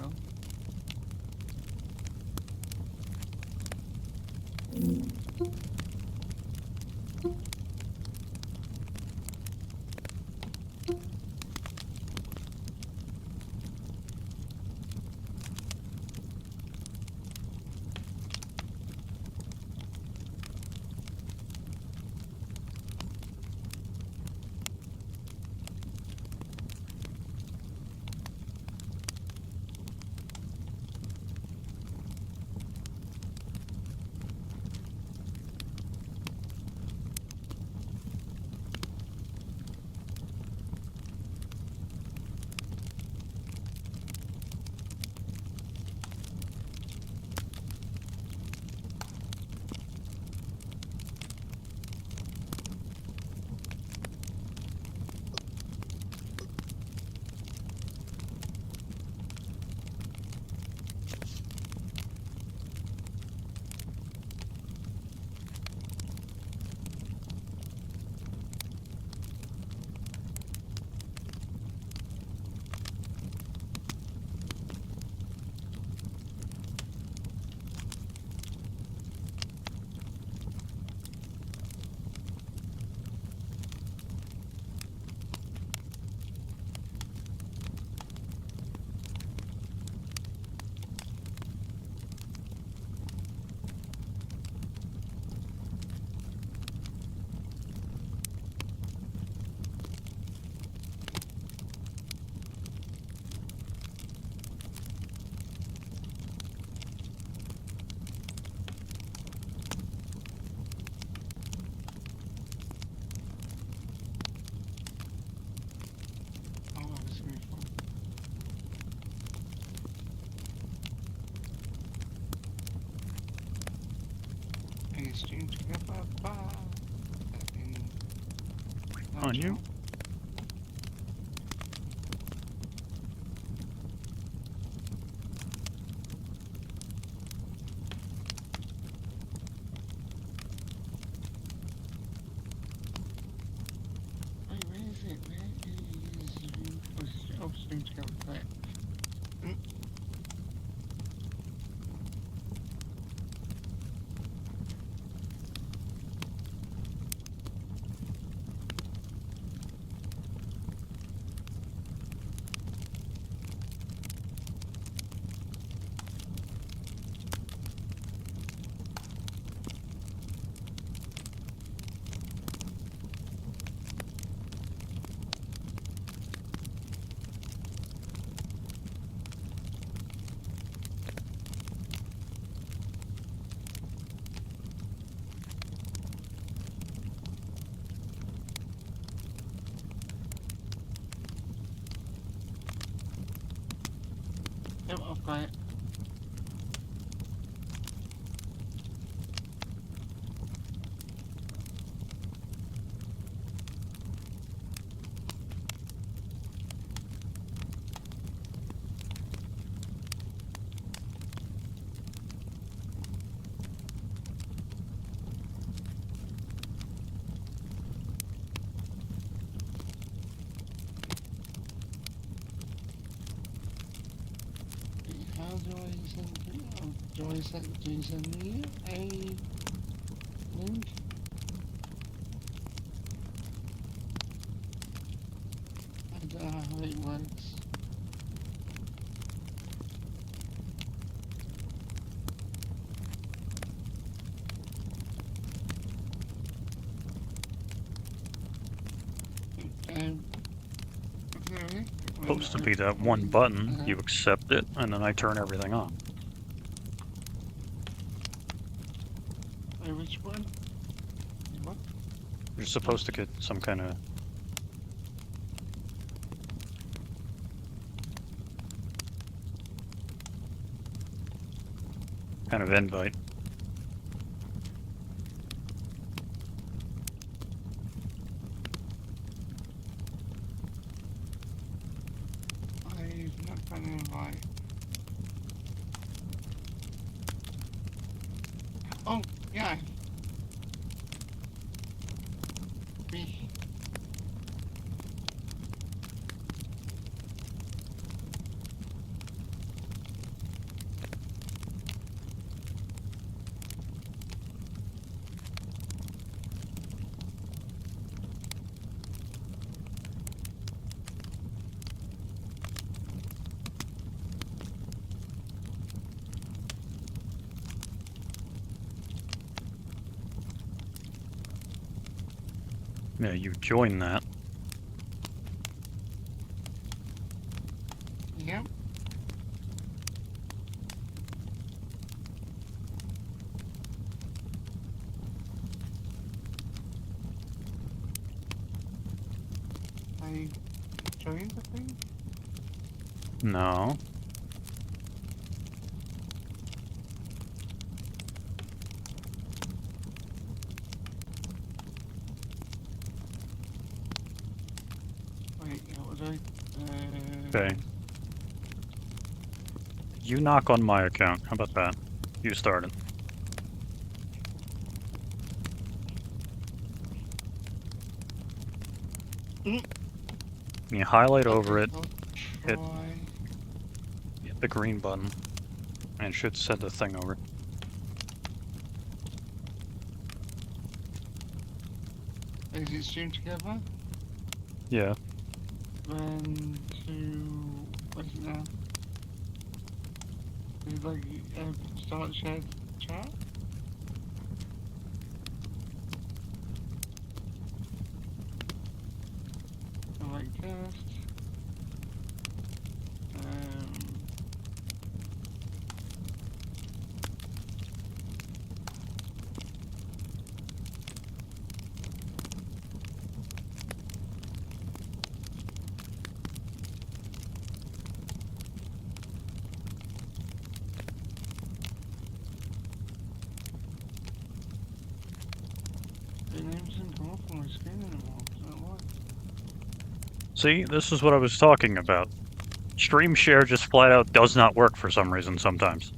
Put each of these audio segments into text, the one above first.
so. Oh, this is gonna be fun. And it's stream to get On you? Wait, where is it? Where is oh, stream to get back. Yep, I've got it. How do I do I send me a link? I don't know how it works. Okay. Supposed to be that one button. You accept it, and then I turn everything on. Wait, which one? What? You're supposed to get some kind of invite. I've not got an invite. Oh, yeah. Me. Yeah, you join that. Yep. I joined the thing? No. Wait, what was I? Okay. You knock on my account. How about that? You started. You highlight over it, hit the green button, and it should send the thing over. Is it streamed together? Yeah. Then to what's it now? Is it like start shared chat? And like test. The name doesn't come up on my screen anymore. I don't know why. See, this is what I was talking about. Stream share just flat out does not work for some reason sometimes.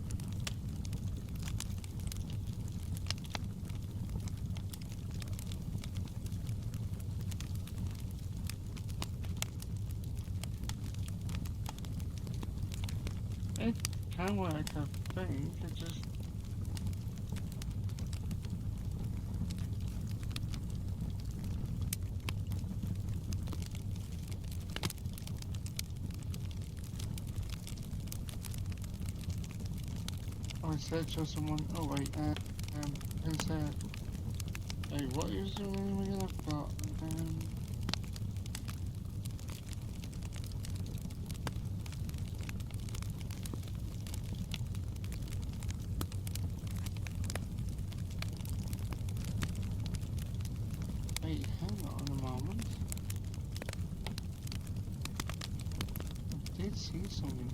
It can work, I think. It just. I search for someone. Oh wait, insert. Hey, what is the name again? I've got. Wait, hang on a moment. I did see something.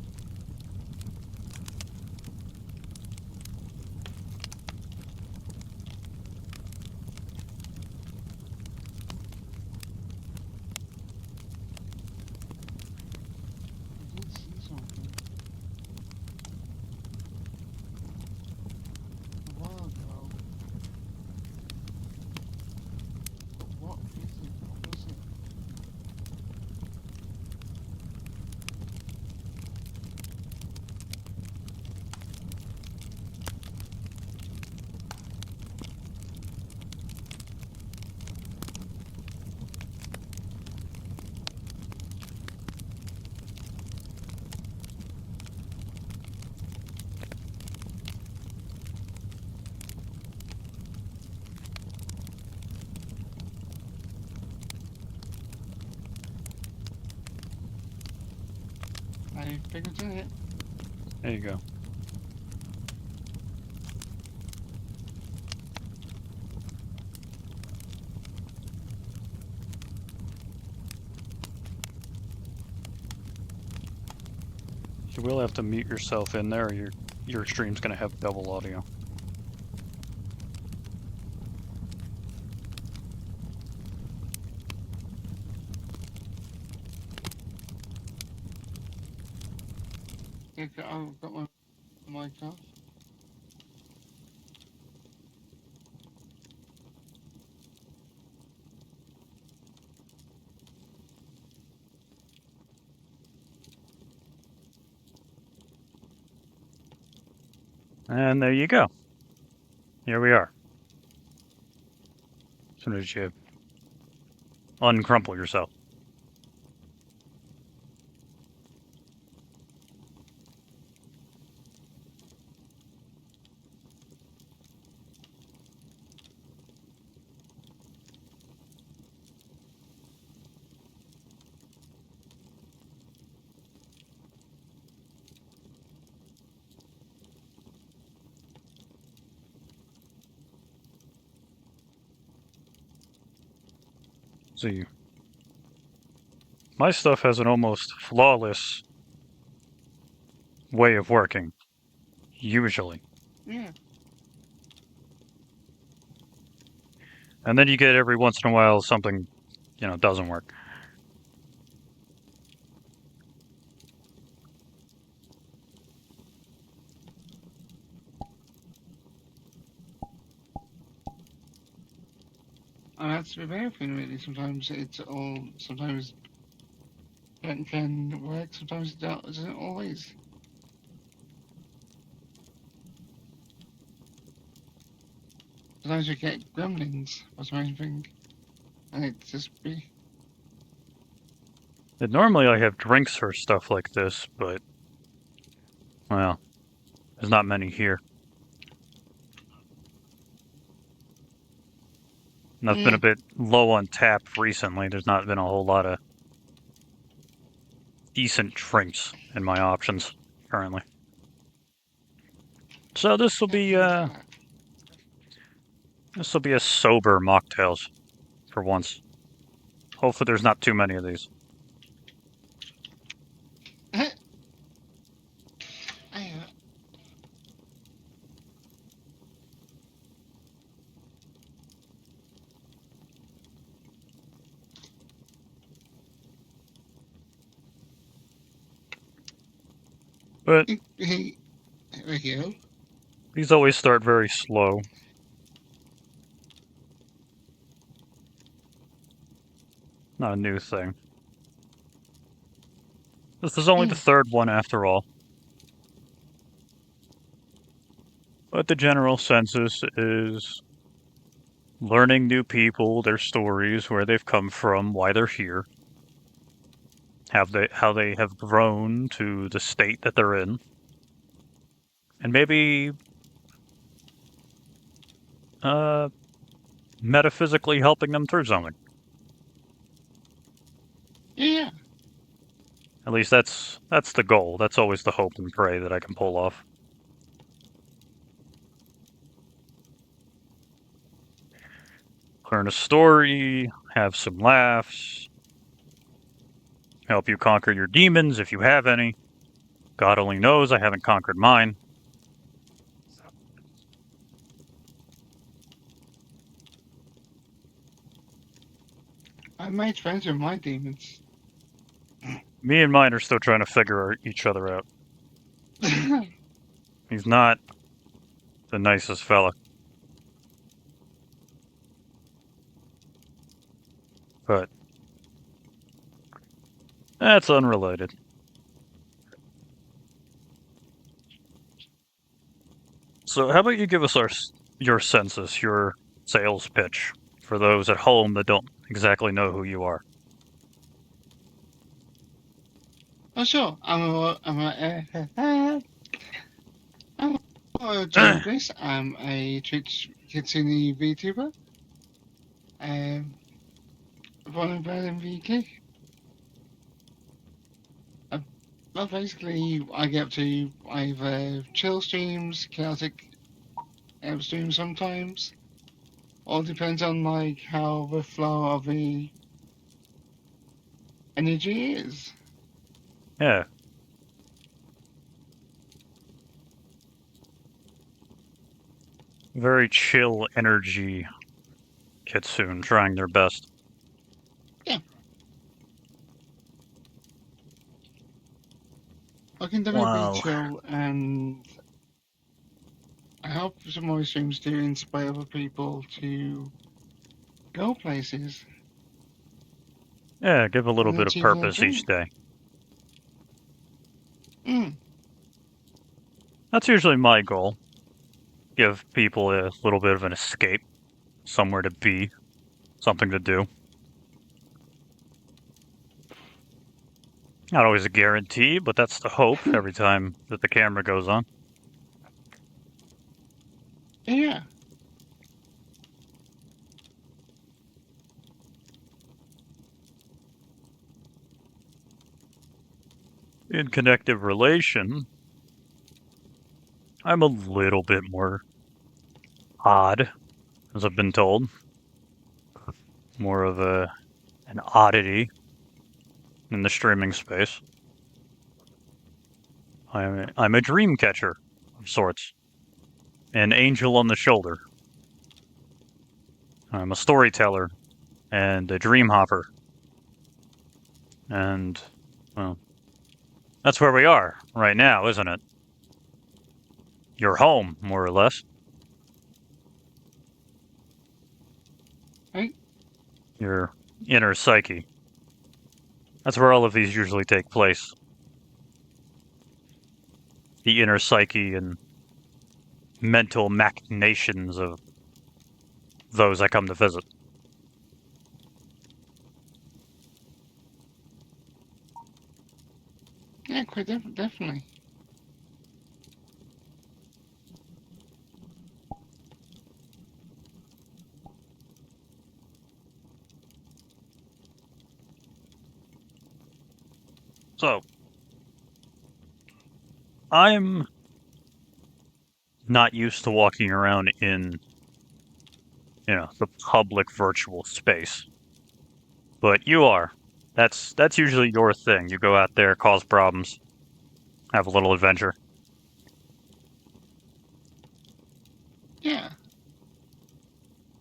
I did see something a while ago. But what is it? What was it? I figured it. There you go. You will have to mute yourself in there, or your stream's gonna have double audio. Yeah, I've got my mic off. And there you go. Here we are. As soon as you uncrumple yourself. See, my stuff has an almost flawless way of working, usually. Yeah. And then you get every once in a while something, doesn't work. And that's with everything really. Sometimes sometimes it can work, sometimes it doesn't always. Sometimes you get gremlins or something, and it just be. And normally I have drinks for stuff like this, but, well, there's not many here. And I've been a bit low on tap recently. There's not been a whole lot of decent drinks in my options currently. So this will be a sober mocktails for once. Hopefully there's not too many of these. But Hey, there you go. these always start very slow. Not a new thing. This is only the third one after all. But the general census is learning new people, their stories, where they've come from, why they're here, how they have grown to the state that they're in, and maybe metaphysically helping them through something. Yeah. At least that's the goal. That's always the hope and pray that I can pull off. Learn a story, have some laughs, help you conquer your demons if you have any. God only knows I haven't conquered mine. I made friends with my demons. Me and mine are still trying to figure each other out. He's not the nicest fella. But that's unrelated. So how about you give us your census, your sales pitch, for those at home that don't exactly know who you are. Oh sure, I'm Aurorajanegrace. I'm a Twitch Kitsune VTuber. Born and bred in VK. Well, basically, I get up to either chill streams, chaotic streams sometimes. All depends on like how the flow of the energy is. Yeah. Very chill energy Kitsune, trying their best. Yeah. I can definitely be Wow. chill, and I hope some more streams to inspire other people to go places Yeah, give a little and bit of achieve their purpose each dream. day. Mm. That's usually my goal. Give people a little bit of an escape, somewhere to be, something to do. Not always a guarantee, but that's the hope every time that the camera goes on. Yeah. In connective relation, I'm a little bit more odd, as I've been told. More of a an oddity in the streaming space. I'm a dream catcher of sorts, an angel on the shoulder. I'm a storyteller and a dream hopper. And, well, that's where we are right now, isn't it? You're home, more or less. Right? Your inner psyche. That's where all of these usually take place. The inner psyche and mental machinations of those I come to visit. Yeah, quite definitely. So, I'm not used to walking around in, the public virtual space. But you are. That's usually your thing. You go out there, cause problems, have a little adventure. Yeah.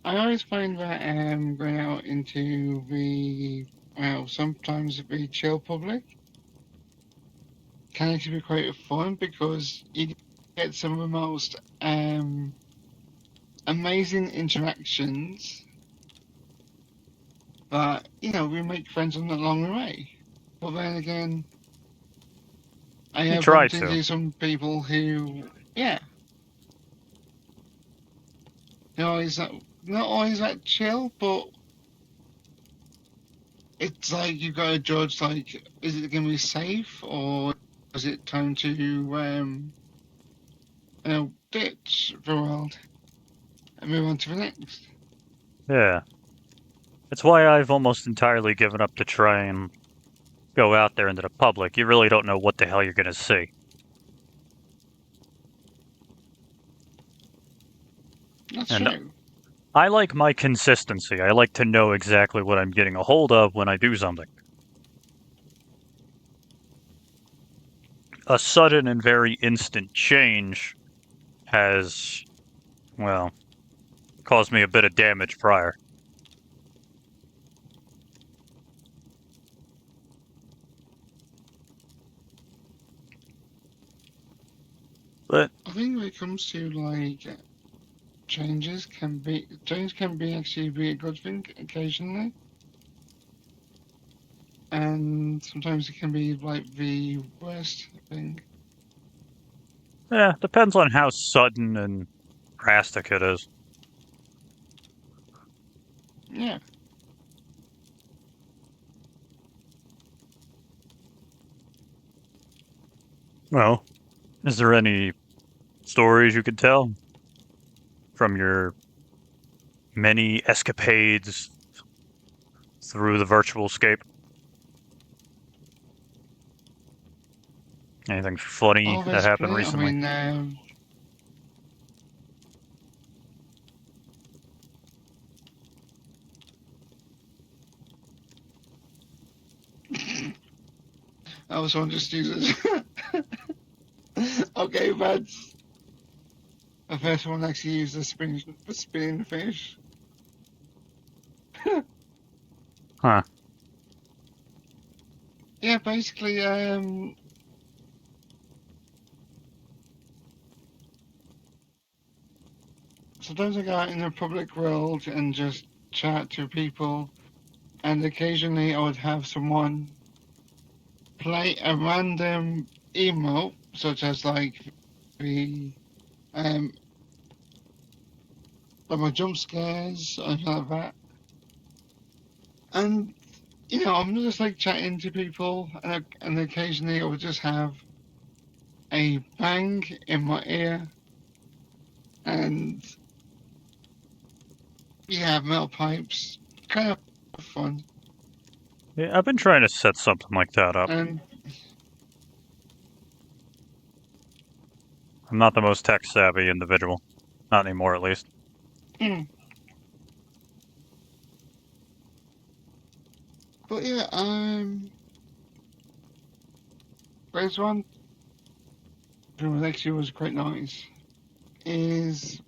I always find that going out into the, well, sometimes the chill public can actually be quite fun because you get some of the most amazing interactions that, we make friends along the way. But then again, I You have try bumped to. into some people who, yeah, they're always that, not always that chill, but it's like you got to judge, like, is it going to be safe or is it time to, ditch the world and move on to the next? Yeah. It's why I've almost entirely given up to try and go out there into the public. You really don't know what the hell you're going to see. That's And true. I like my consistency. I like to know exactly what I'm getting a hold of when I do something. A sudden and very instant change has, well, caused me a bit of damage prior. But I think when it comes to like change can be actually be a good thing occasionally, and sometimes it can be like the worst thing. yeah, depends on how sudden and drastic it is. Yeah. Well, is there any stories you could tell from your many escapades through the virtual scape? Anything funny Oh, that happened basically, I recently? mean, I was one just uses. Okay, but the first one actually used the spinning fish. Huh. Yeah, basically, sometimes I go out in the public world and just chat to people, and occasionally I would have someone play a random emote, such as like the um like my jump scares or anything like that. And I'm just like chatting to people, and occasionally I would just have a bang in my ear, and yeah, metal pipes, kind of fun. Yeah, I've been trying to set something like that up. And I'm not the most tech savvy individual. Not anymore, at least. mm, But yeah, there's one thing that actually was quite nice. Is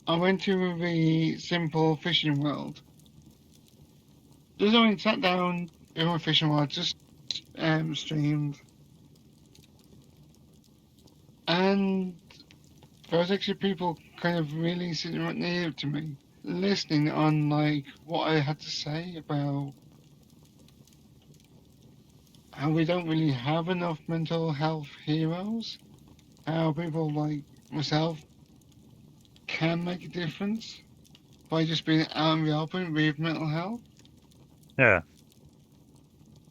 I went to the simple fishing world. Just I sat down in my fishing world, just streamed, and there was actually people kind of really sitting right near to me, listening on like what I had to say about how we don't really have enough mental health heroes, how people like myself can make a difference by just being out in the open with mental health. Yeah.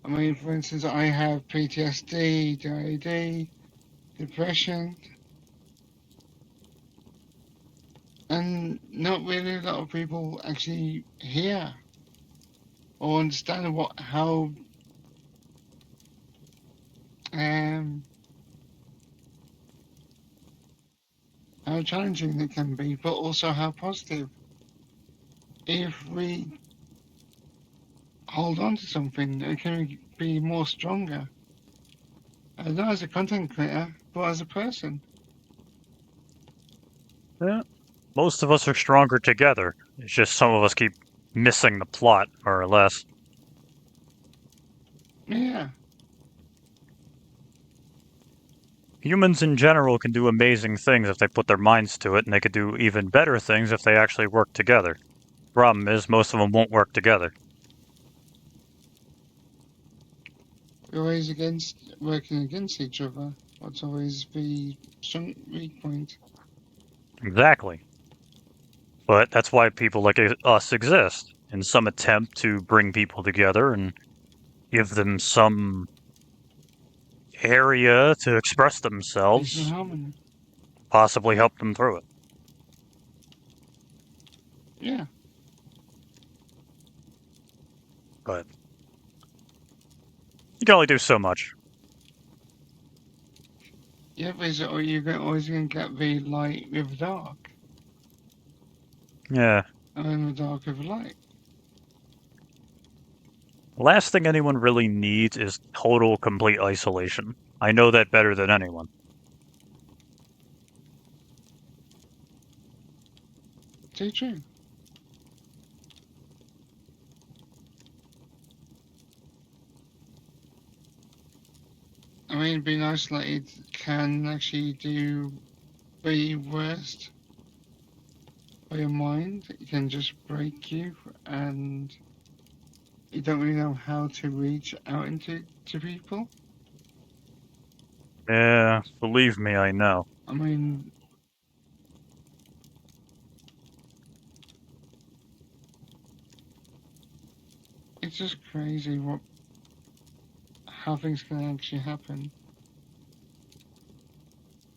I mean, for instance, I have PTSD, DID, depression, and not really a lot of people actually hear or understand um how challenging it can be, but also how positive. If we hold on to something, it can be more stronger. Not as a content creator, but as a person. Yeah. Most of us are stronger together. It's just some of us keep missing the plot, more or less. Yeah, Humans in general can do amazing things if they put their minds to it, and they could do even better things if they actually work together. Problem is, most of them won't work together. we're always working against each other. What's always the strong weak point? Exactly. But that's why people like us exist, in some attempt to bring people together and give them some area to express Peace and themselves, harmony. possibly help them through it. Yeah. But you can only do so much. Yeah, or you're always going to get the light with the dark, Yeah. and then the dark with the light. The last thing anyone really needs is total, complete isolation. I know that better than anyone. Too true. I mean, being isolated can actually do the worst for your mind. It can just break you, and you don't really know how to reach out into to people. Yeah, believe me, I know. I mean, it's just crazy how things can actually happen.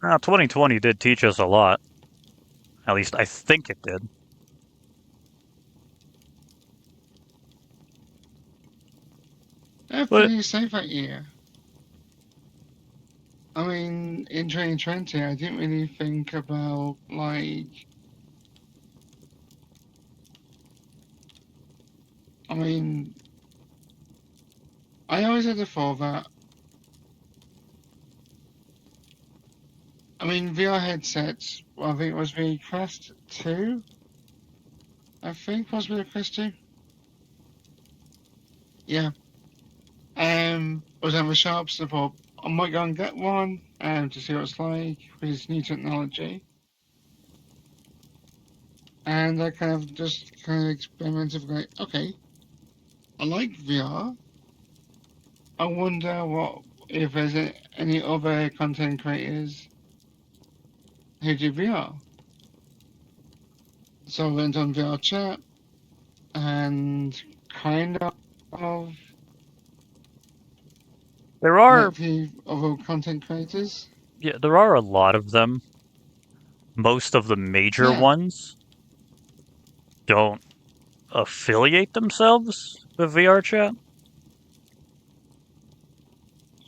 2020 did teach us a lot. At least I think it did. But Definitely say that year. I mean, in 2020, I didn't really think about like. I mean, I always had the thought that. I mean, VR headsets. Well, I think it was the Quest 2. I think possibly the Quest 2. Yeah. I was having a shops. I thought I might go and get one to see what it's like with this new technology. And I kind of experimented with like, okay, I like VR. I wonder what if there's any other content creators who do VR. So I went on VR chat and kind of there are, met the other content creators. yeah, there are a lot of them. Most of the major Yeah, ones don't affiliate themselves with VR chat.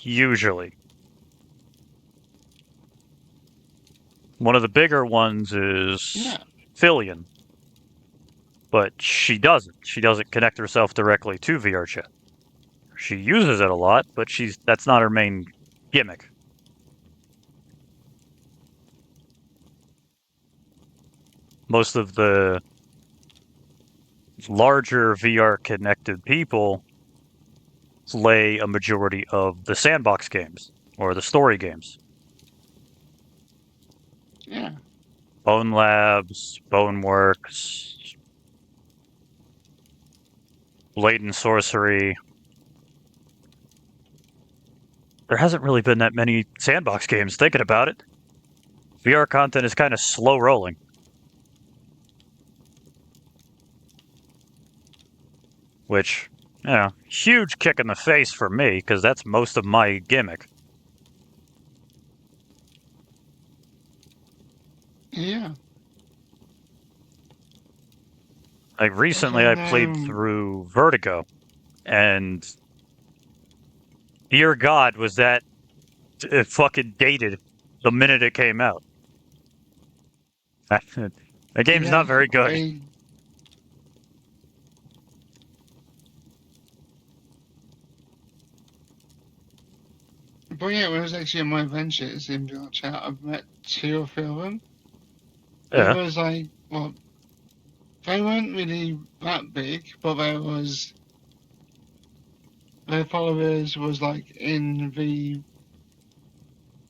Usually. One of the bigger ones is yeah. Fillion. But she doesn't. She doesn't connect herself directly to VR chat. She uses it a lot, but that's not her main gimmick. Most of the larger VR connected people play a majority of the sandbox games or the story games. Yeah. Bone Labs, Boneworks, Blade and Sorcery. There hasn't really been that many sandbox games thinking about it. VR content is kind of slow rolling. Which, yeah, huge kick in the face for me, because that's most of my gimmick. Yeah. Like, recently Also, I played through Vertigo, and dear God, was that it fucking dated the minute it came out. The game's yeah. not very good. But yeah, when I was actually in my adventures in VR chat, I've met 2 or 3 of them. Yeah. It was like, well, they weren't really that big, but their followers was like in the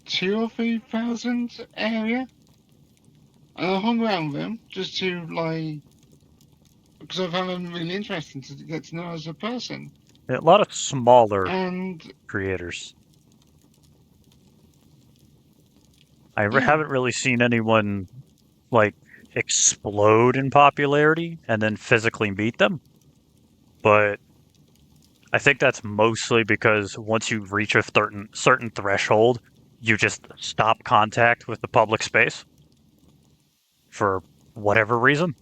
2 or 3 thousand area. And I hung around with them just to like, because I found them really interesting to get to know as a person. A lot of smaller And creators. I yeah, haven't really seen anyone, like, explode in popularity and then physically meet them. But I think that's mostly because once you reach a certain threshold, you just stop contact with the public space for whatever reason.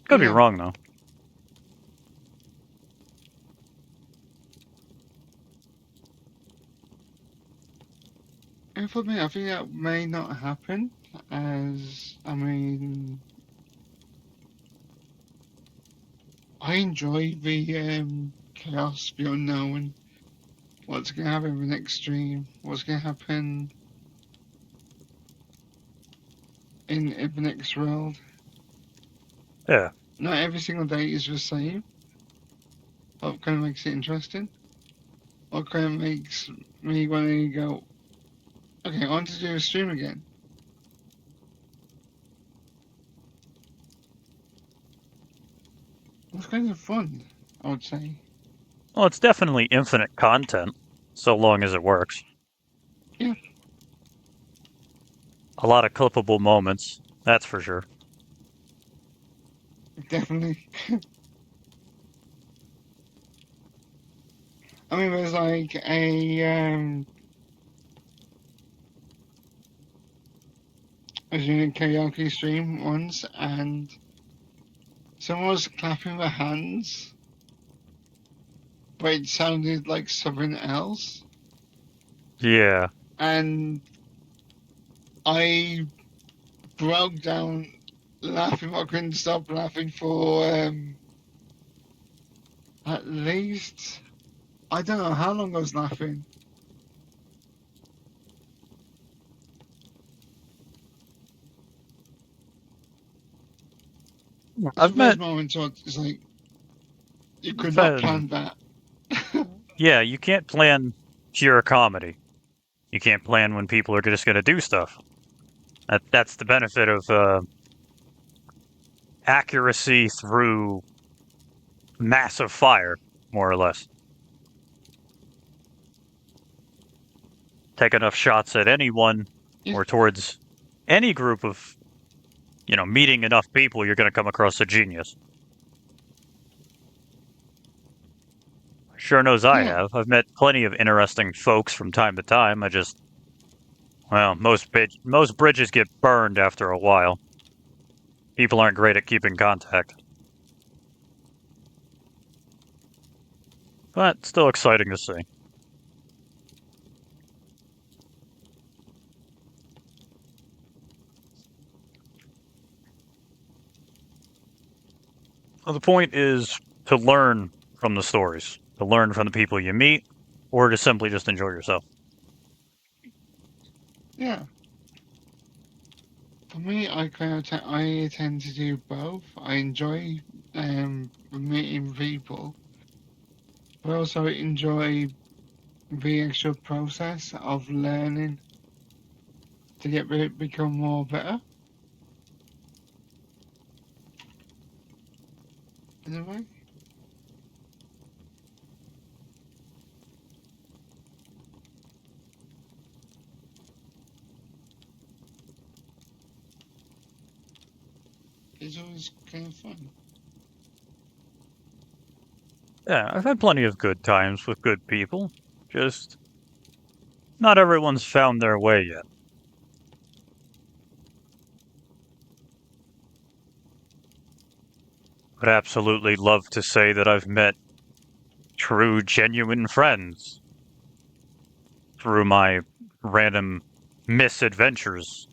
Could be yeah. wrong though. And for me, I think that may not happen, as I mean, I enjoy the chaos, the unknown, what's going to happen in the next stream, what's going to happen in the next world. Yeah. Not every single day is the same. What kind of makes it interesting? What kind of makes me want to go, okay, I want to do a stream again. It's kind of fun, I would say. Well, it's definitely infinite content, so long as it works. Yeah, A lot of clippable moments, that's for sure. definitely. I mean, there's like I was doing a karaoke stream once, and someone was clapping their hands, but it sounded like something else. Yeah. And I broke down laughing. I couldn't stop laughing for at least, I don't know how long I was laughing. It's I've one of those met, moments where it's like you could I've not had, plan that. yeah, you can't plan pure comedy. You can't plan when people are just going to do stuff. That's the benefit of accuracy through massive fire, more or less. Take enough shots at anyone Yeah, or towards any group of, meeting enough people, you're going to come across a genius. Sure knows I yeah, have. I've met plenty of interesting folks from time to time. Well, most bridges get burned after a while. People aren't great at keeping contact. But still exciting to see. Well, the point is to learn from the stories, to learn from the people you meet, or to simply just enjoy yourself. Yeah. For me, I tend to do both. I enjoy meeting people, but also enjoy the actual process of learning to become more better. In a way, it's always kind of fun. Yeah, I've had plenty of good times with good people. Just not everyone's found their way yet. Would absolutely love to say that I've met true, genuine friends through my random misadventures,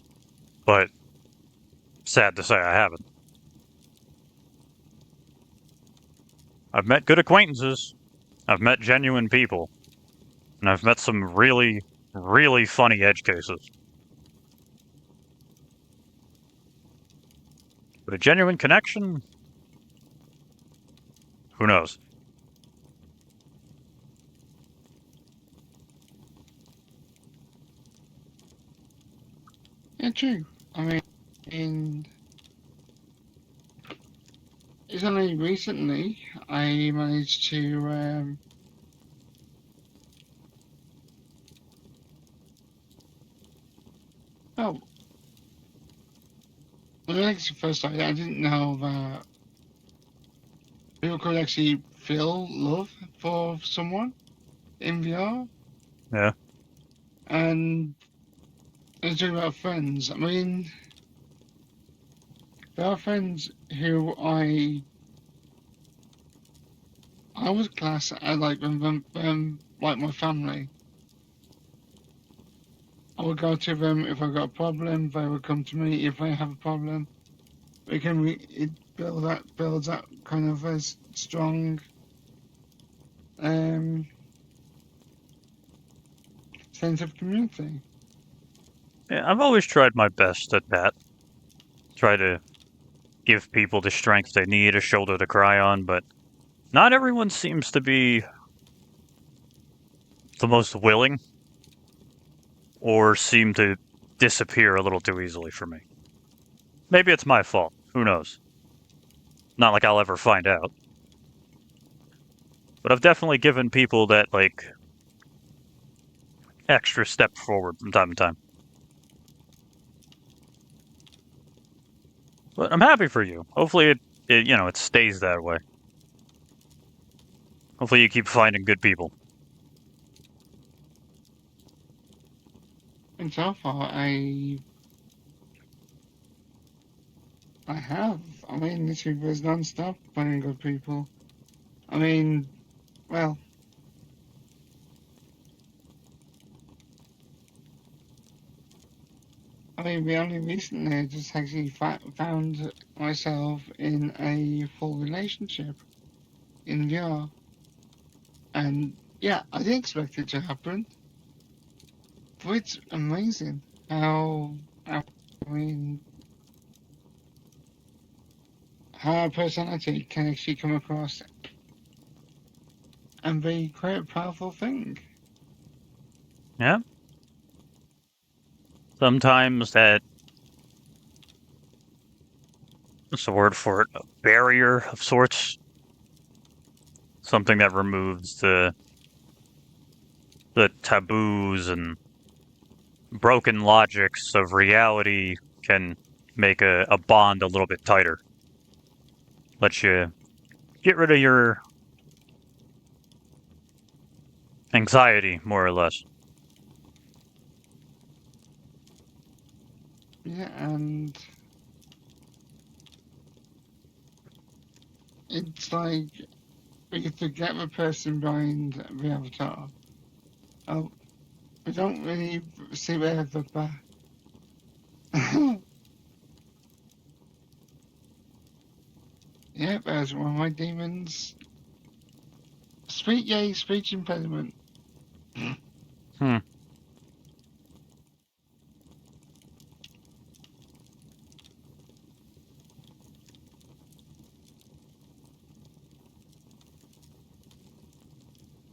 but sad to say I haven't. I've met good acquaintances, I've met genuine people, and I've met some really, really funny edge cases. But a genuine connection? Who knows? Yeah, true. I mean, it's only recently I managed to oh, when I first started, I didn't know that people could actually feel love for someone in VR. Yeah. And I was talking about friends. I mean, there are friends who I was class as like my family. I would go to them if I got a problem. They would come to me if I have a problem. It builds that kind of a strong um, sense of community. Yeah, I've always tried my best at that. Try to give people the strength they need, a shoulder to cry on, but not everyone seems to be the most willing or seem to disappear a little too easily for me. Maybe it's my fault. Who knows? Not like I'll ever find out. But I've definitely given people that, like, extra step forward from time to time. But I'm happy for you. Hopefully it stays that way. Hopefully you keep finding good people. And so far, I have. I mean, literally, was non-stop finding good people. I mean, well, we only recently just actually found myself in a full relationship in VR, and yeah, I didn't expect it to happen, but it's amazing how I mean, how our personality can actually come across and be quite a powerful thing. Yeah? Sometimes that, what's the word for it? A barrier of sorts. Something that removes the taboos and broken logics of reality can make a bond a little bit tighter. Let you get rid of your anxiety, more or less. Yeah, and it's like we forget the person behind the avatar. Oh, we don't really see where the back. Yep, as one of my demons. Speech impediment. Hmm.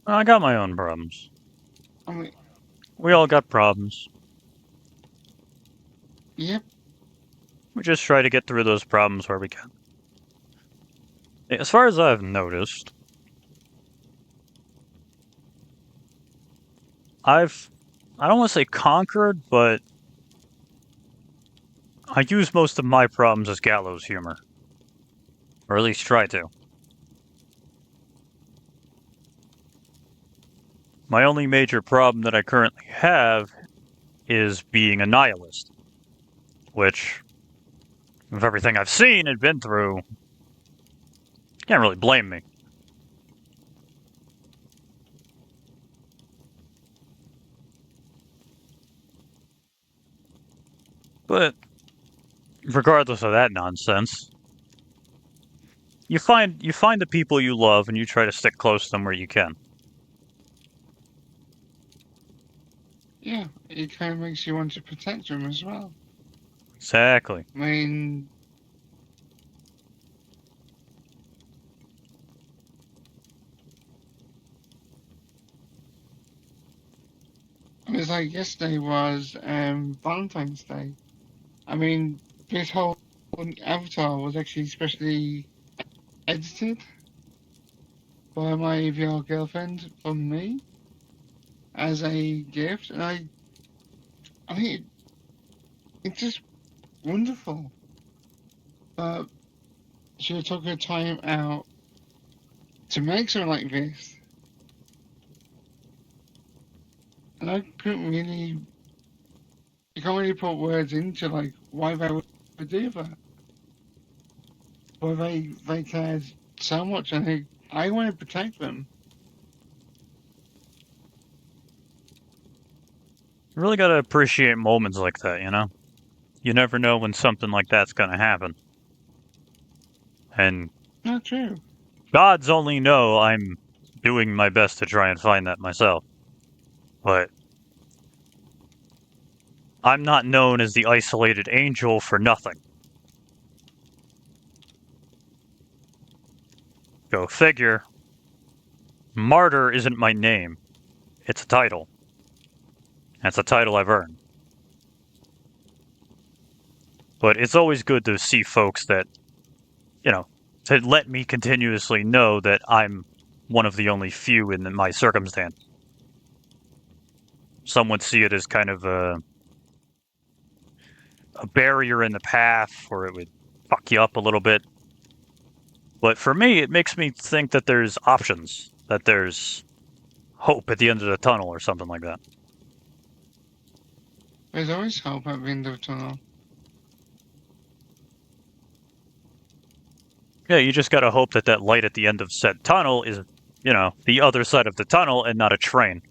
I got my own problems. I mean, We all got problems. yep, We just try to get through those problems where we can. As far as I've noticed, I don't want to say conquered, but I use most of my problems as gallows humor. Or at least try to. My only major problem that I currently have is being a nihilist. Which, with everything I've seen and been through, can't really blame me. But regardless of that nonsense, you find the people you love and you try to stick close to them where you can. yeah, it kind of makes you want to protect them as well. Exactly. I mean, it was like yesterday was Valentine's Day. I mean, this whole avatar was actually specially edited by my VR girlfriend from me as a gift, and I think it's just wonderful. But she took her time out to make something like this, and I couldn't really, you can't really put words into like why they would do that, why they cared so much, and I want to protect them. You really gotta appreciate moments like that, you know? You never know when something like that's gonna happen. And Not true. gods only know I'm doing my best to try and find that myself. But I'm not known as the isolated angel for nothing. Go figure. Martyr isn't my name. It's a title. That's a title I've earned. But it's always good to see folks that, to let me continuously know that I'm one of the only few in my circumstance. Some would see it as kind of a barrier in the path, or it would fuck you up a little bit. But for me, it makes me think that there's options, that there's hope at the end of the tunnel or something like that. There's always hope at the end of the tunnel. Yeah, you just gotta hope that that light at the end of said tunnel is, the other side of the tunnel and not a train.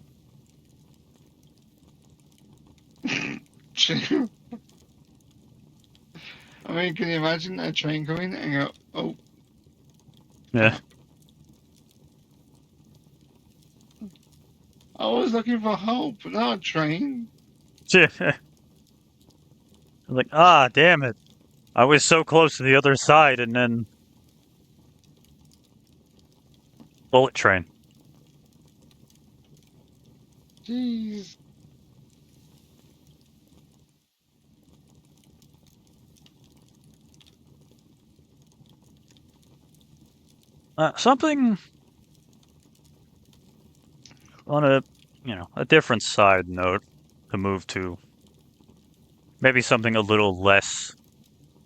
True. I mean, can you imagine a train coming and go, oh, Yeah. I was looking for hope, not a train. Like, damn it. I was so close to the other side and then bullet train. Jeez. Something on a different side note to move to. Maybe something a little less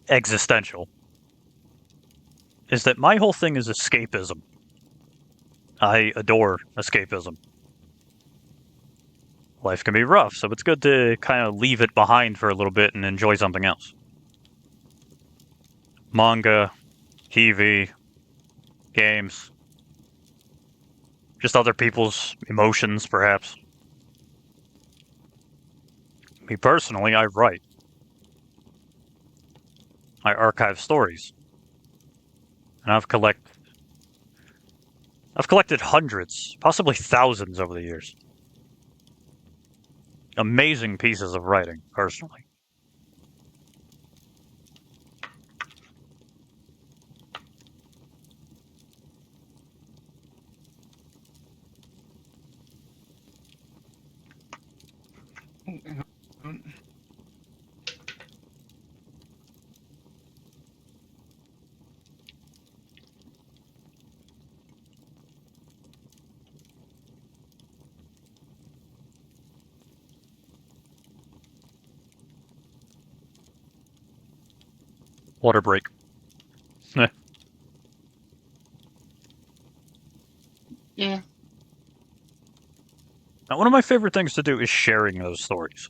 existential. Is that my whole thing is escapism. I adore escapism. Life can be rough, so it's good to kind of leave it behind for a little bit and enjoy something else. Manga, TV, games, just other people's emotions, perhaps. Me personally, I write. I archive stories. And I've collected hundreds, possibly thousands over the years. Amazing pieces of writing, personally. Oh, hang on. Water break. Yeah, Now, one of my favorite things to do is sharing those stories.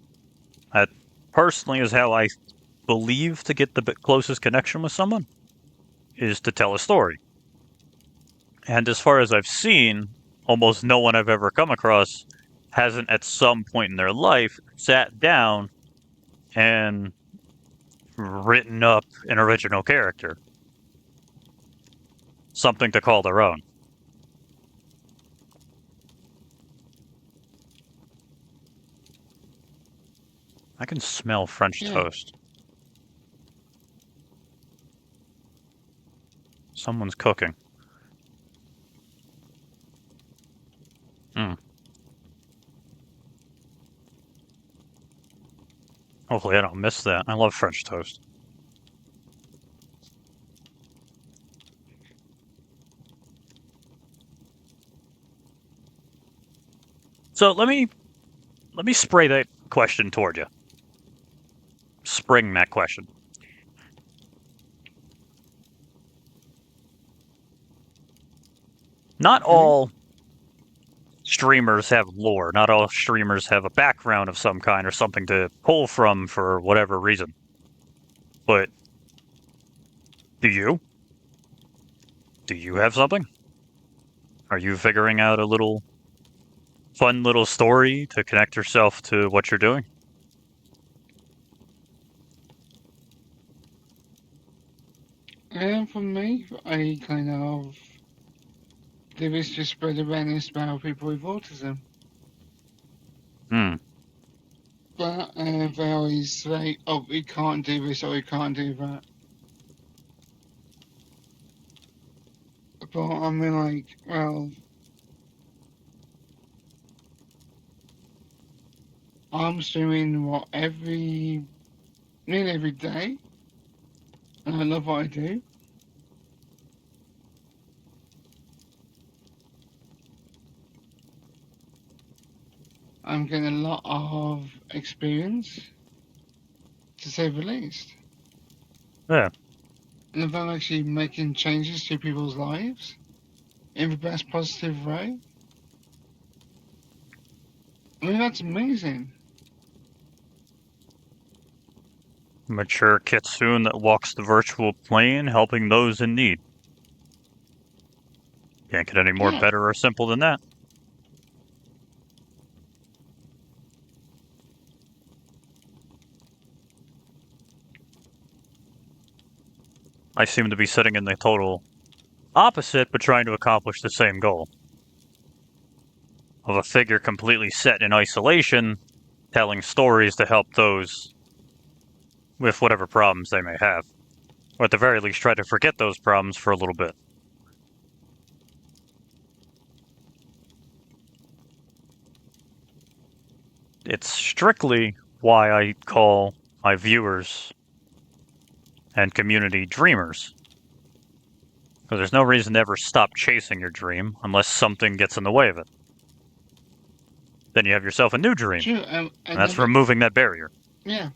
That personally is how I believe to get the closest connection with someone, is to tell a story. And as far as I've seen, almost no one I've ever come across hasn't at some point in their life sat down and written up an original character. Something to call their own. I can smell French yeah. toast. Someone's cooking. Mm. Hopefully I don't miss that. I love French toast. So let me spray that question toward you. Spring that question. Not Okay. all streamers have lore. Not all streamers have a background of some kind or something to pull from for whatever reason. But do you? Do you have something? Are you figuring out a little fun little story to connect yourself to what you're doing? And for me, I kind of do this to spread awareness about people with autism. Hmm. But they always say, oh, we can't do this or we can't do that. But I mean, like, well, I'm streaming nearly every day, and I love what I do. I'm getting a lot of experience, to say the least. Yeah. And if I'm actually making changes to people's lives in the best positive way, I mean, that's amazing. Mature Kitsune that walks the virtual plane, helping those in need. Can't get any more Yeah. better or simple than that. I seem to be sitting in the total opposite, but trying to accomplish the same goal. Of a figure completely set in isolation, telling stories to help those with whatever problems they may have. Or at the very least, try to forget those problems for a little bit. It's strictly why I call my viewers and community dreamers. Because there's no reason to ever stop chasing your dream unless something gets in the way of it. Then you have yourself a new dream. True. And that's removing that barrier. Yeah.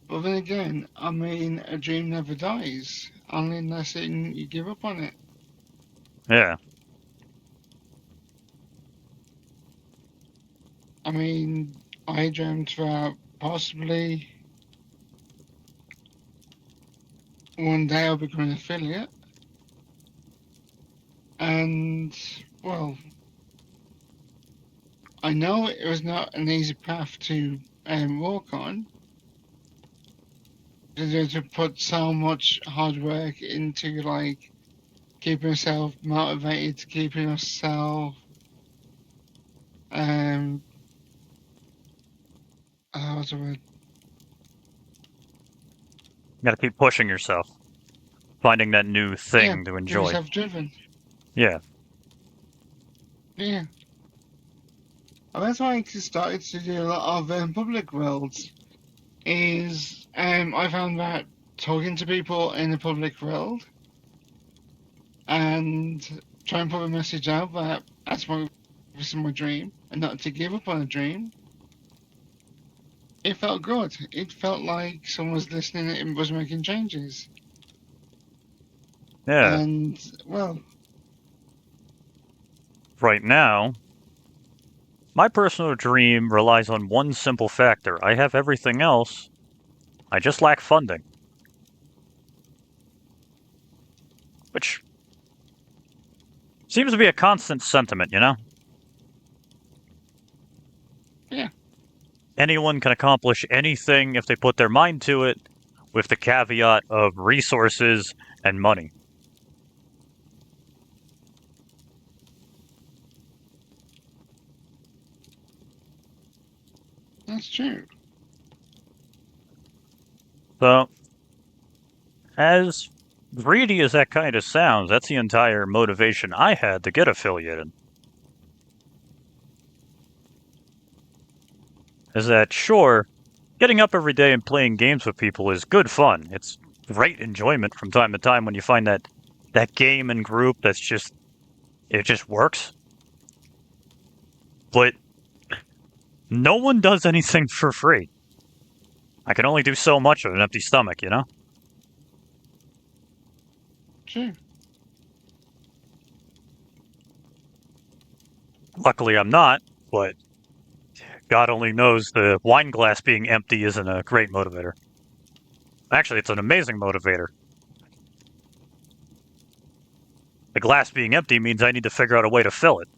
But then again, I mean, a dream never dies, unless you give up on it. Yeah. I mean, I dreamt that possibly one day I'll become an affiliate. And, well, I know it was not an easy path to walk on, to put so much hard work into like keeping yourself motivated, keeping yourself what's the word? You gotta keep pushing yourself, finding that new Yeah, thing to keep enjoy. yourself driven. Yeah. Yeah. And that's why I started to do a lot of public worlds. I found that talking to people in the public world and trying to put a message out that this is my dream and not to give up on a dream. It felt good. It felt like someone was listening and was making changes. Yeah. And well, Right now, my personal dream relies on one simple factor. I have everything else. I just lack funding. Which seems to be a constant sentiment, you know? yeah, Anyone can accomplish anything if they put their mind to it, with the caveat of resources and money. that's true. So, as greedy as that kind of sounds, that's the entire motivation I had to get affiliated. Is that, sure, getting up every day and playing games with people is good fun. It's great enjoyment from time to time when you find that game and group that's just, it just works. But no one does anything for free. I can only do so much with an empty stomach, you know? True. Luckily, I'm not, but God only knows the wine glass being empty isn't a great motivator. Actually, it's an amazing motivator. The glass being empty means I need to figure out a way to fill it.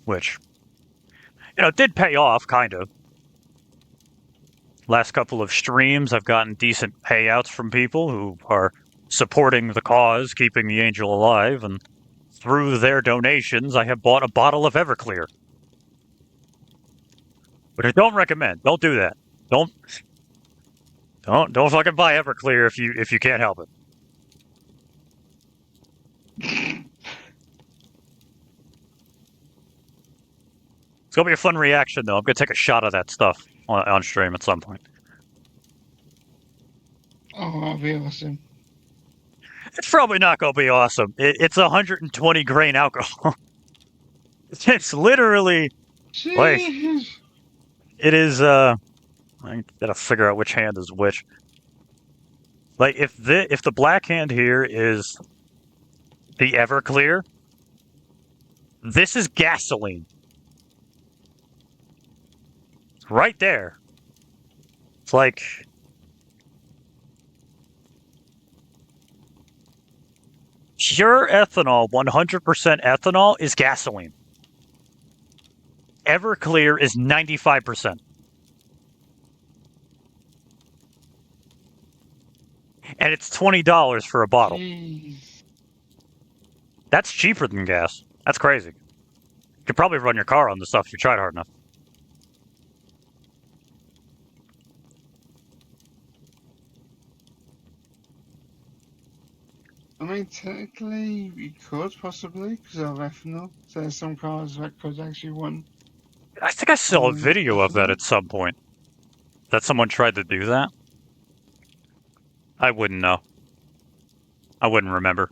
Which, did pay off, kind of. Last couple of streams, I've gotten decent payouts from people who are supporting the cause, keeping the angel alive, and through their donations, I have bought a bottle of Everclear. Which I don't recommend. Don't do that. Don't fucking buy Everclear if you can't help it. It's gonna be a fun reaction though. I'm gonna take a shot of that stuff on stream at some point. Oh, that'll be awesome. It's probably not gonna be awesome. It's 120 grain alcohol. It's literally like Jeez. it is. I gotta figure out which hand is which. Like if the black hand here is the Everclear, this is gasoline. Right there. It's like pure ethanol, 100% ethanol is gasoline. Everclear is 95%. And it's $20 for a bottle. Jeez. That's cheaper than gas. That's crazy. You could probably run your car on this stuff if you tried hard enough. I mean, technically, you could possibly because of ethanol. So there's some cars that could actually run. I think I saw a video of that ethanol. at some point. That someone tried to do that? I wouldn't know. I wouldn't remember.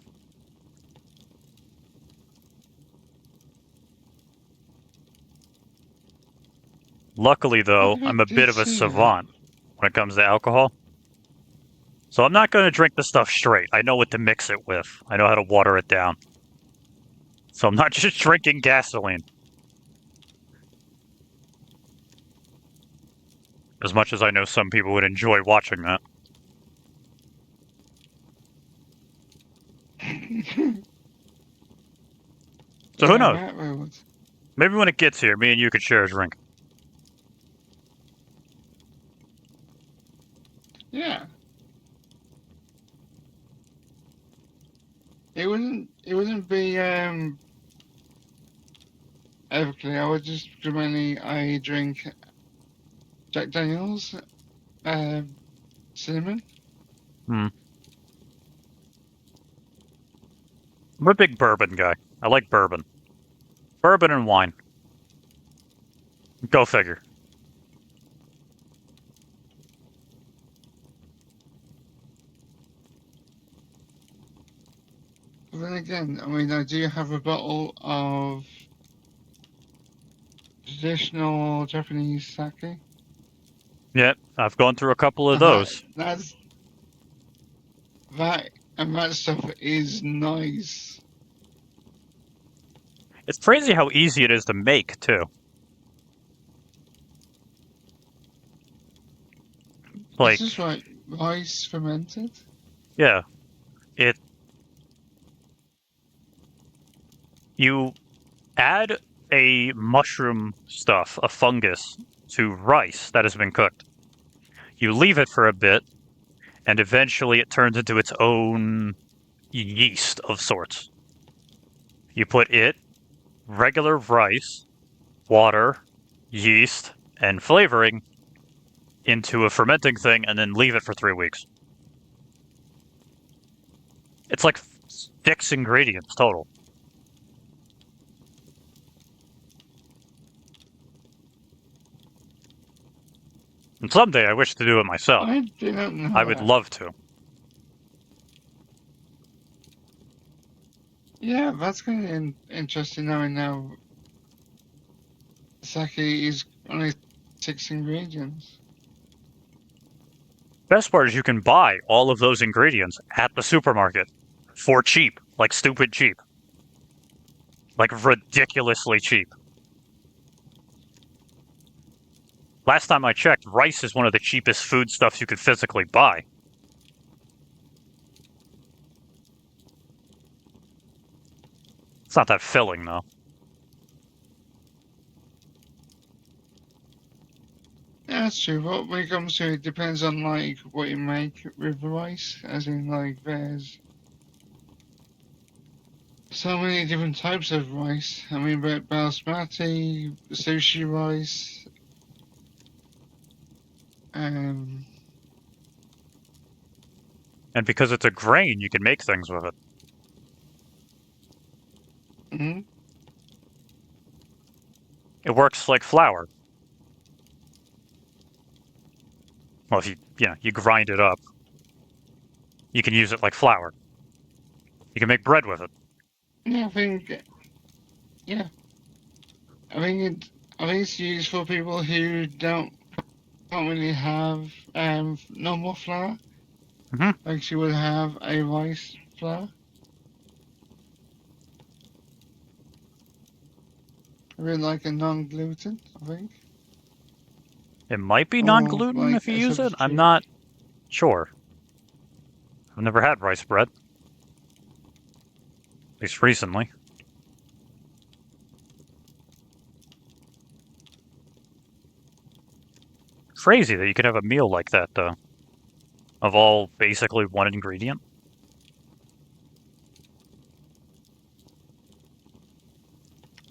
Luckily, though, I I'm a did bit of a see that. savant when it comes to alcohol. So I'm not going to drink the stuff straight. I know what to mix it with. I know how to water it down. So I'm not just drinking gasoline. As much as I know some people would enjoy watching that. So who Yeah, knows? that would. Maybe when it gets here, me and you could share a drink. Yeah. It wouldn't be overkill. I would just mainly I drink Jack Daniels, cinnamon. Hmm. I'm a big bourbon guy. I like bourbon. Bourbon and wine. Go figure. But then again, I mean, I do have a bottle of traditional Japanese sake. Yeah, I've gone through a couple of And those. that and that stuff is nice. It's crazy how easy it is to make, too. It's Like, just like rice fermented. yeah, it. You add a mushroom stuff, a fungus, to rice that has been cooked. You leave it for a bit, and eventually it turns into its own yeast of sorts. You put it, regular rice, water, yeast, and flavoring into a fermenting thing, and then leave it for 3 weeks. It's like 6 ingredients total. And someday I wish to do it myself. I didn't I know would that. love to. Yeah, that's kind of interesting knowing now sake is only 6 ingredients. Best part is you can buy all of those ingredients at the supermarket for cheap, like stupid cheap, like ridiculously cheap. Last time I checked, rice is one of the cheapest foodstuffs you could physically buy. It's not that filling, though. Yeah, that's true. But when it comes to it, depends on like what you make with the rice. As in, like there's so many different types of rice. I mean, but basmati, sushi rice, um, And because it's a grain, you can make things with it. mm, It works like flour. Well, if you grind it up, you can use it like flour. You can make bread with it. yeah, yeah, I think it's used for people who don't really have normal flour. Hmm. Like you would have a rice flour. I mean, like a non-gluten, I think, It might be or non-gluten like if you a use it. I'm substitute. not sure. I've never had rice bread, at least recently. Crazy that you could have a meal like that, though, of all basically one ingredient.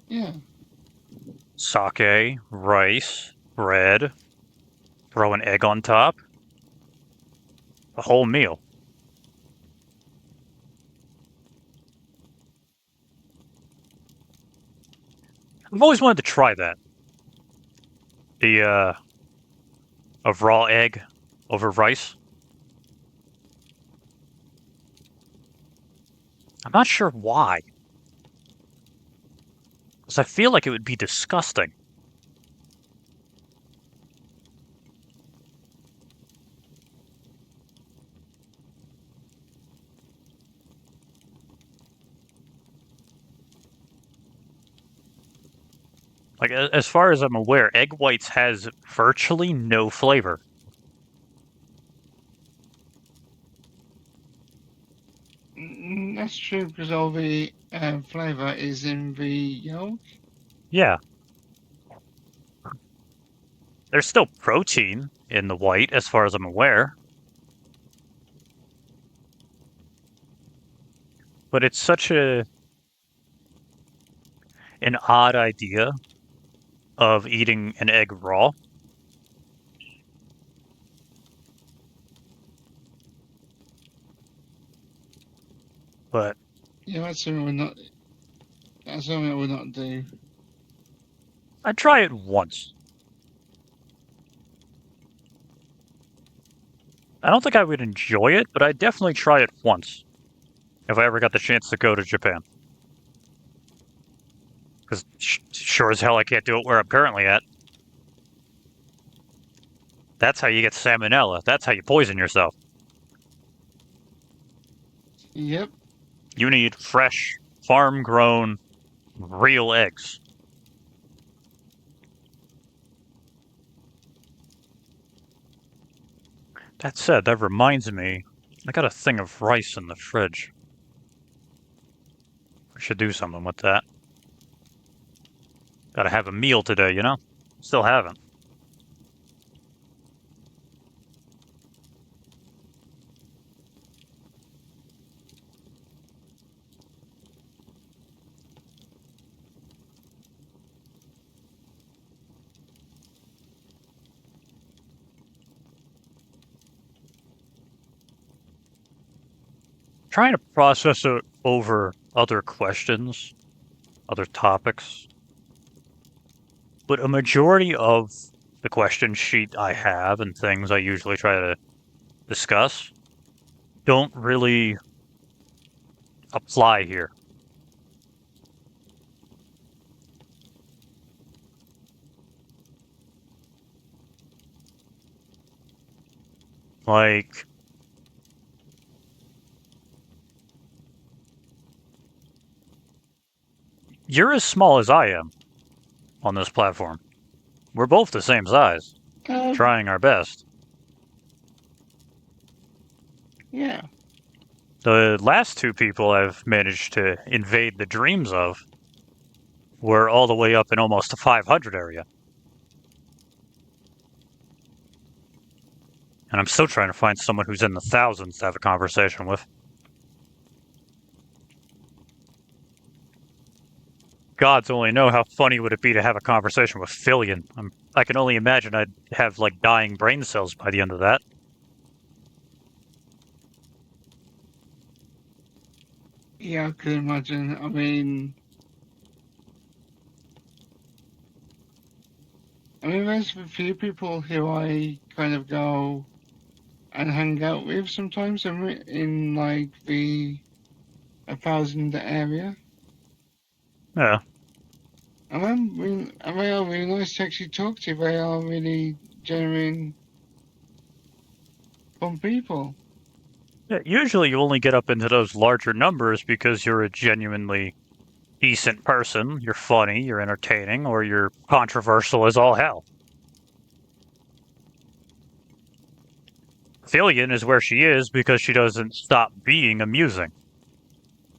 Yeah, Sake, rice, bread, throw an egg on top. A whole meal. I've always wanted to try that. The of raw egg over rice. I'm not sure why, because I feel like it would be disgusting. Like as far as I'm aware, egg whites has virtually no flavor. that's true because all the flavor is in the yolk. Yeah. There's still protein in the white, as far as I'm aware. But it's such an odd idea of eating an egg raw. But Yeah, that's something we're not. That's something we're not do. I'd try it once. I don't think I would enjoy it, but I'd definitely try it once if I ever got the chance to go to Japan. Because sure as hell I can't do it where I'm currently at. That's how you get salmonella. That's how you poison yourself. Yep. You need fresh, farm-grown, real eggs. That said, that reminds me, I got a thing of rice in the fridge. I should do something with that. Gotta have a meal today, you know? Still haven't. Trying to process it over other questions, other topics. But a majority of the question sheet I have and things I usually try to discuss don't really apply here. Like, you're as small as I am on this platform. We're both the same size, trying our best. Yeah. The last two people I've managed to invade the dreams of were all the way up in almost the 500 area. And I'm still trying to find someone who's in the thousands to have a conversation with. Gods only know how funny would it be to have a conversation with Fillion. I can only imagine I'd have, like, dying brain cells by the end of that. Yeah, I could imagine. I mean, there's a few people who I kind of go and hang out with sometimes in like the 1,000 area. Yeah. And they are really nice to actually talk to. They are really genuine, fun people. Yeah, usually you only get up into those larger numbers because you're a genuinely decent person, you're funny, you're entertaining, or you're controversial as all hell. Fillion is where she is because she doesn't stop being amusing.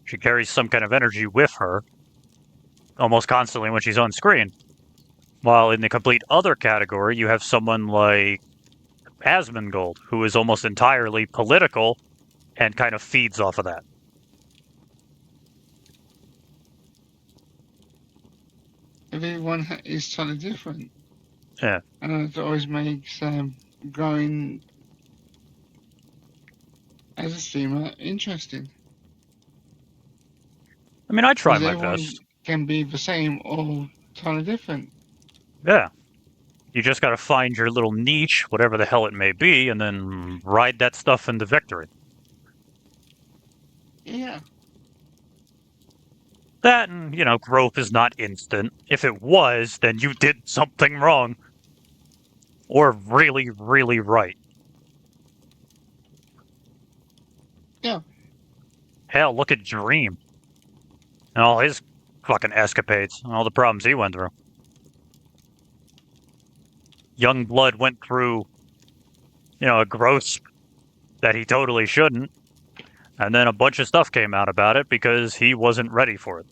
She carries some kind of energy with her almost constantly when she's on screen. While in the complete other category, you have someone like Asmongold, who is almost entirely political and kind of feeds off of that. Everyone is totally different. Yeah. And it always makes growing as a streamer interesting. I mean, I try Because my everyone best. can be the same or totally different. Yeah. You just gotta find your little niche, whatever the hell it may be, and then ride that stuff into victory. Yeah. That and, growth is not instant. If it was, then you did something wrong. Or really, really right. Yeah. Hell, look at Dream. And all his fucking escapades, and all the problems he went through. Young Blood went through, a growth that he totally shouldn't. And then a bunch of stuff came out about it because he wasn't ready for it.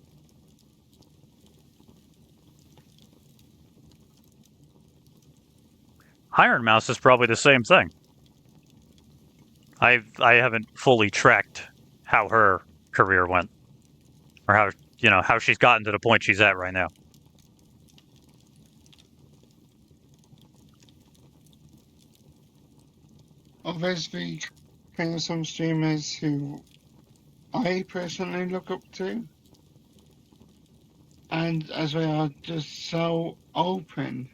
Iron Mouse is probably the same thing. I haven't fully tracked how her career went, or how she's gotten to the point she's at right now. Obviously, kind of some streamers who I personally look up to, and as they are just so open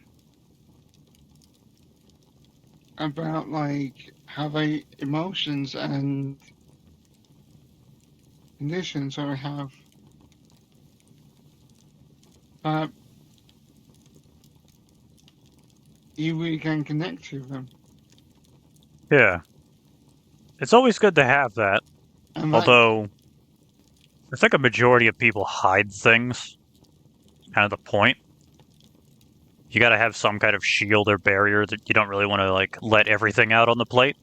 about like how they emotions and conditions they have, that you really can connect to them. Yeah. It's always good to have that. And that, Although, I think a majority of people hide things. Kind of the point. You gotta have some kind of shield or barrier that you don't really want to, like, let everything out on the plate.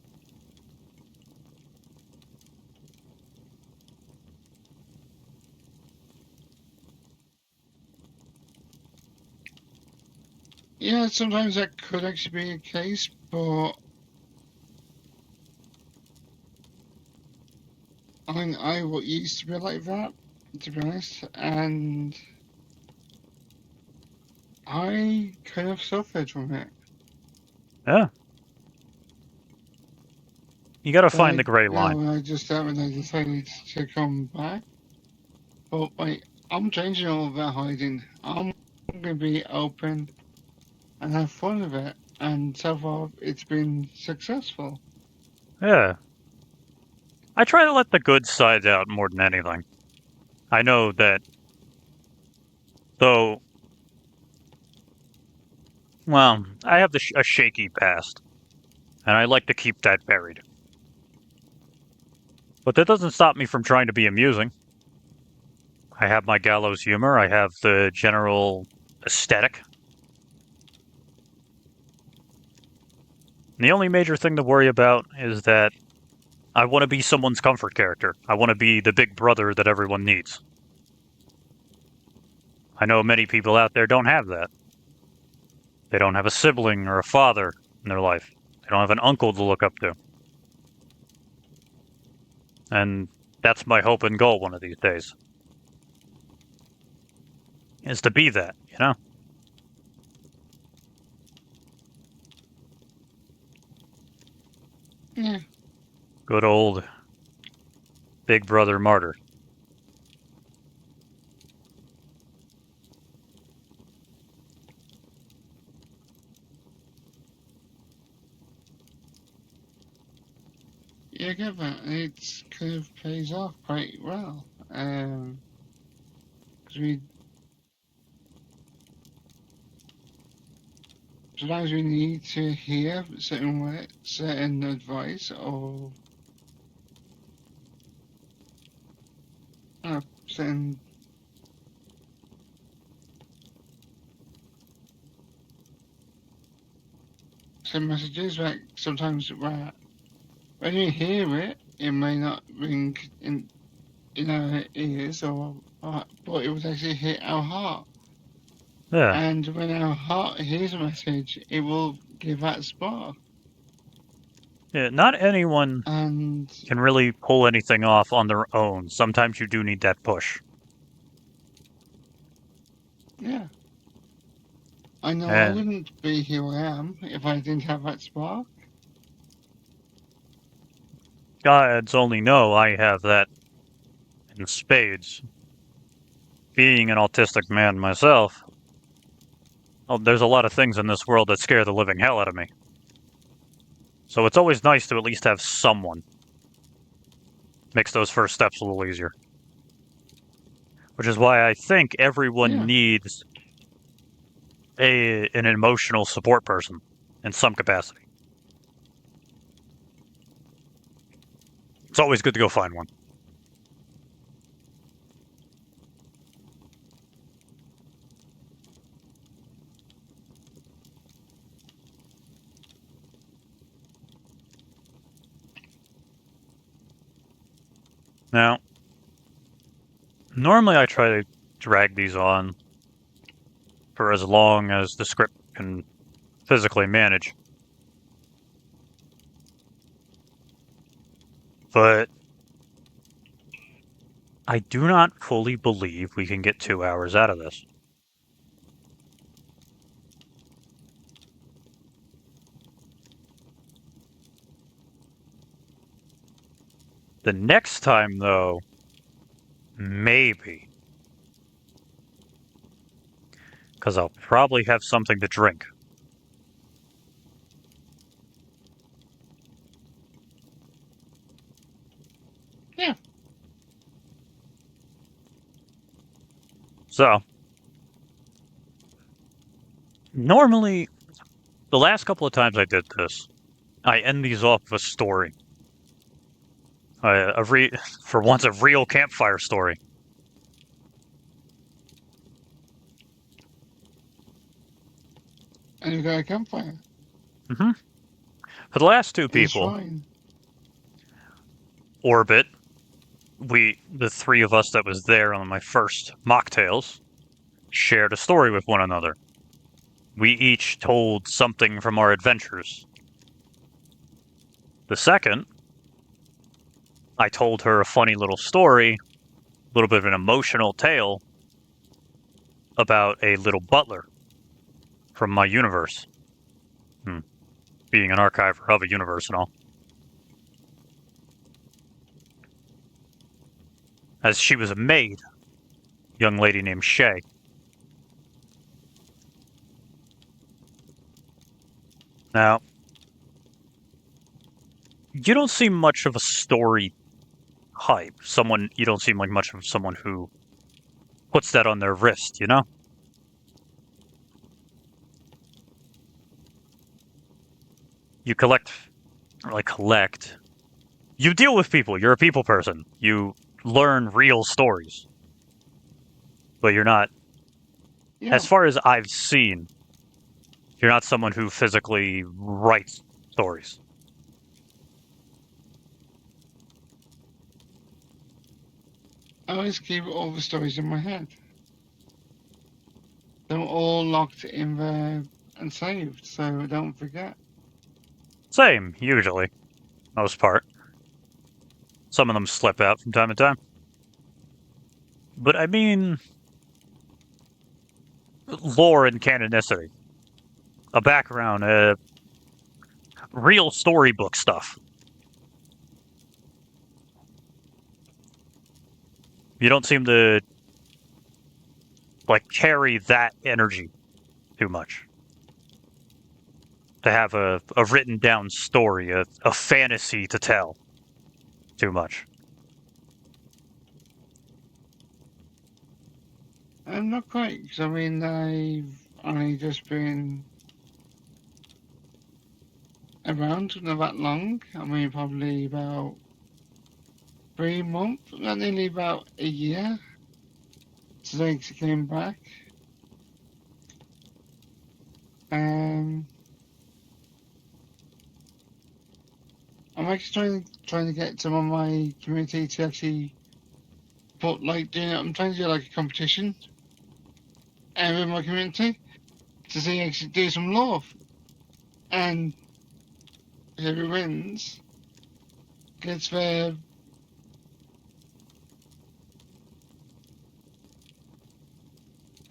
yeah, sometimes that could actually be a case, but I used to be like that, to be honest, and I kind of suffered from it. Yeah. You gotta find But the gray line. when I decided to come back. But wait, I'm changing all of that hiding. I'm gonna be open and have fun with it, and so far it's been successful. Yeah. I try to let the good sides out more than anything. I know that, though, well, I have a shaky past, and I like to keep that buried. But that doesn't stop me from trying to be amusing. I have my gallows humor, I have the general aesthetic. The only major thing to worry about is that I want to be someone's comfort character. I want to be the big brother that everyone needs. I know many people out there don't have that. They don't have a sibling or a father in their life. They don't have an uncle to look up to. And that's my hope and goal one of these days. Is to be that, you know? Yeah, Good old big brother Martyr. yeah, I get that. It kind of pays off quite well. Because we sometimes we need to hear certain advice or certain messages. Like sometimes where when you hear it, it may not ring in our ears but it would actually hit our heart. Yeah. And when our heart hears a message, it will give that spark. Yeah, not anyone And can really pull anything off on their own. Sometimes you do need that push. yeah, I know I And wouldn't be who I am if I didn't have that spark. gods only know I have that in spades. Being an autistic man myself, there's a lot of things in this world that scare the living hell out of me. So it's always nice to at least have someone. Makes those first steps a little easier. Which is why I think everyone Yeah, needs an emotional support person in some capacity. It's always good to go find one. Now, normally I try to drag these on for as long as the script can physically manage. But I do not fully believe we can get 2 hours out of this. The next time, though, maybe. Because I'll probably have something to drink. Yeah. So, normally, the last couple of times I did this, I end these off with a story. For once, a real campfire story. And you got a campfire. Mm-hmm. For the last two In a people, shrine. Orbit, the three of us that was there on my first mocktails, shared a story with one another. We each told something from our adventures. The second, I told her a funny little story, a little bit of an emotional tale about a little butler from my universe. Being an archiver of a universe and all. As she was a maid, a young lady named Shay. Now, you don't seem much of a story type. You don't seem like much of someone who puts that on their wrist, you know? You collect. You deal with people. You're a people person. You learn real stories. But you're not, Yeah. as far as I've seen, you're not someone who physically writes stories. I always keep all the stories in my head. They're all locked in there and saved, so I don't forget. Same, usually. Most part. Some of them slip out from time to time. But I mean, lore and canonicity. A background, real storybook stuff. You don't seem to, carry that energy too much. To have a written down story, a fantasy to tell too much. I'm not quite, because I mean, I've only just been around not that long. I mean, probably about 3 months, not nearly about a year since I came back. Um, I'm actually trying to get some of my community to actually put I'm trying to do like a competition with my community to see actually do some love, and whoever wins gets their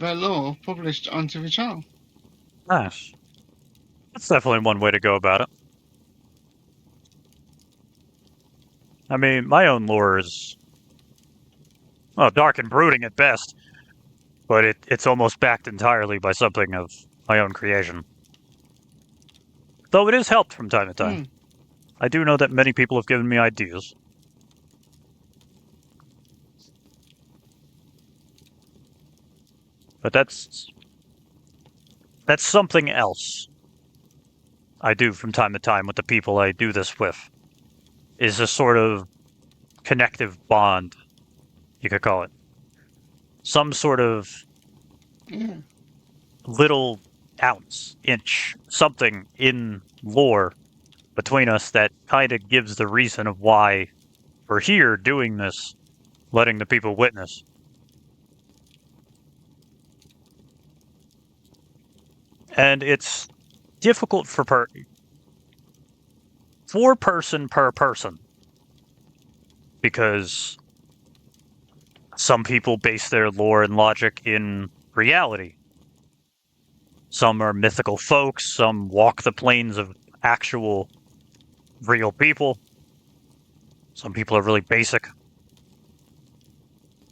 lore published onto the channel. Nice. That's definitely one way to go about it. I mean, my own lore is, well, dark and brooding at best, but it's almost backed entirely by something of my own creation. Though it is helped from time to time. I do know that many people have given me ideas. But that's something else I do from time to time with the people I do this with. Is a sort of connective bond, you could call it. Some sort of little inch, something in lore between us that kind of gives the reason of why we're here doing this letting the people witness. And it's difficult for person per person, because some people base their lore and logic in reality. Some are mythical folks, some walk the plains of actual real people. Some people are really basic.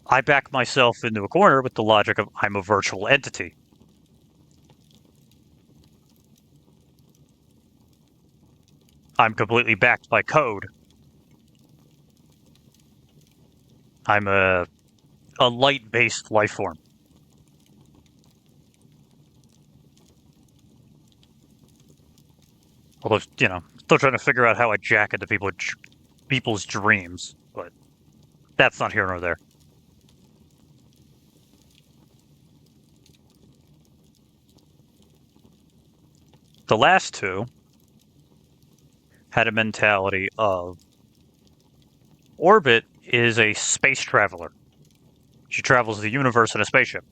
I back myself into a corner with the logic of I'm a virtual entity. I'm completely backed by code. I'm a light-based life form. Although, still trying to figure out how I jack into people's dreams, but that's not here nor there. The last two had a mentality of Orbit is a space traveler. She travels the universe in a spaceship.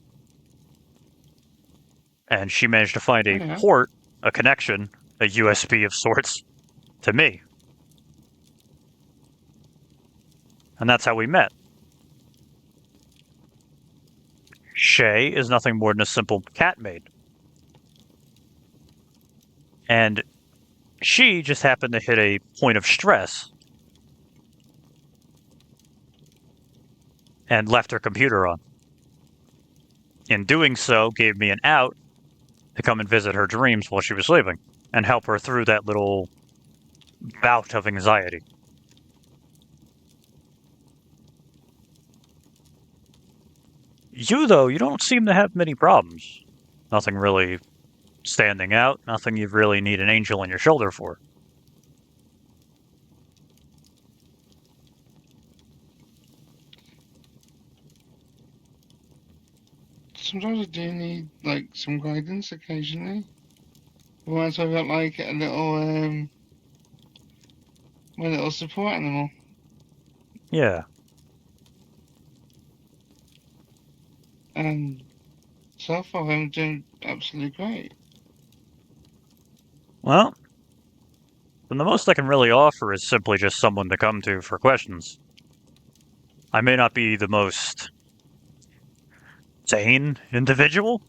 And she managed to find a Yeah. port, a connection, a USB of sorts, to me. And that's how we met. Shay is nothing more than a simple cat maid. And she just happened to hit a point of stress and left her computer on. In doing so, gave me an out to come and visit her dreams while she was sleeping and help her through that little bout of anxiety. You, though, you don't seem to have many problems. Nothing really standing out, nothing you really need an angel on your shoulder for. Sometimes I do need like some guidance occasionally. Once I've got like a little my little support animal. Yeah. And so far I'm doing absolutely great. Well, then the most I can really offer is simply just someone to come to for questions. I may not be the most sane individual,